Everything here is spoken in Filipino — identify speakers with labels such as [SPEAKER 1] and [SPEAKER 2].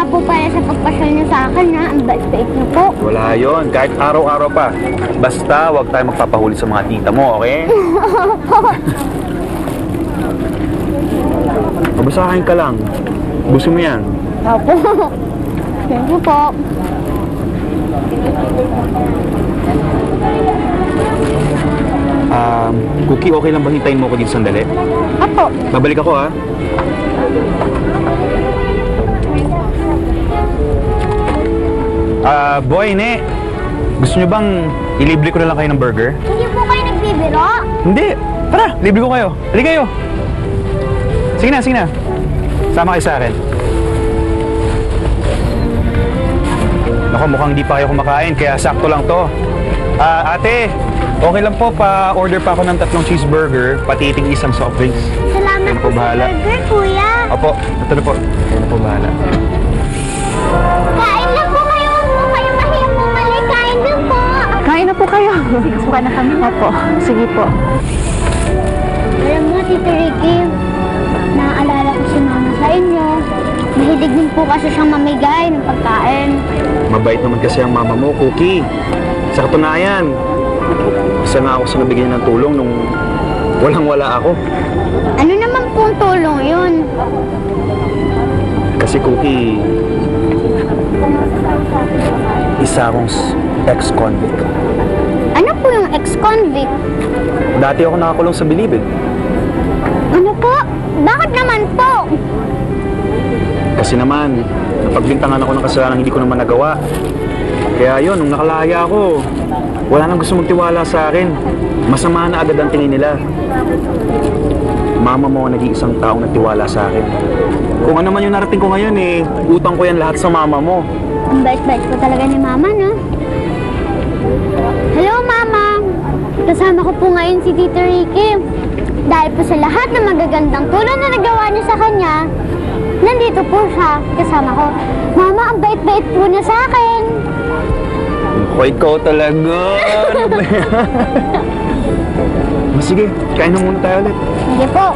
[SPEAKER 1] po pala sa pagpasyal niyo sa akin, ha? Ang bait-bait niyo po.
[SPEAKER 2] Wala yon, kahit araw-araw pa. Basta, huwag tayo magpapahuli sa mga tita mo, okay? Mabasahin ka lang. Gusto mo yan?
[SPEAKER 1] Opo. Thank you po.
[SPEAKER 2] Cookie, okay lang ba hintayin mo ko dito sandali?
[SPEAKER 1] Opo.
[SPEAKER 2] Babalik ako, ha? Boy, ne. Gusto nyo bang ilibre ko na lang kayo ng burger?
[SPEAKER 1] Hindi po kayo nagbibiro?
[SPEAKER 2] Hindi. Tara, libre ko kayo. Halika kayo. Sige na, sige na. Sama kayo sa akin. Naku, mukhang di pa kayo kumakain, kaya sakto lang to. Ate, okay lang po, pa-order pa ako ng 3 cheeseburger, pati iting isang soft drinks.
[SPEAKER 1] Salamat
[SPEAKER 2] Kayo na po bahala.
[SPEAKER 1] burger, kuya.
[SPEAKER 2] Opo, ito na po. Kayo na po bahala.
[SPEAKER 1] Kain na po kayo. Huwag po kayo mahiyang bumalik. Kain na po.
[SPEAKER 3] Kain na po kayo. Suka na kami. Opo. Sige po.
[SPEAKER 1] Alam mo, Tito Ricky, naaalala ko si Mama sa inyo. Mahilig din po kasi siyang mamigay ng pagkain.
[SPEAKER 2] Mabait naman kasi ang mama mo, Cookie. Sa katunayan, isa nga ako sa nabigyan ng tulong nung walang-wala ako.
[SPEAKER 1] Ano naman pong tulong yun?
[SPEAKER 2] Kasi Cookie, isa akong ex-convict.
[SPEAKER 1] Ano po yung ex-convict?
[SPEAKER 2] Dati ako nakakulong sa Bilibid.
[SPEAKER 1] Ano po? Bakit naman po?
[SPEAKER 2] Kasi naman, napagbintangan ako ng kasalanan hindi ko naman nagawa. Kaya yun, nung nakalaya ako, wala nang gusto magtiwala sa akin. Masama na agad ang tingin nila. Mama mo ang nag-iisang taong nagtiwala sa akin. Kung ano man yung narating ko ngayon eh, utang ko yan lahat sa mama mo.
[SPEAKER 1] Ang bait-bait po talaga ni Mama, no? Hello, Mama! Kasama ko po ngayon si Tito Ricky. Dahil po sa lahat ng magagandang tulong na nagawa niya sa kanya, nandito po siya kasama ko. Mama, ang bait-bait po niya sa akin.
[SPEAKER 2] Hoy, ikaw talaga. Ano ba yan? Sige, kain na muna tayo ulit.
[SPEAKER 1] Sige po.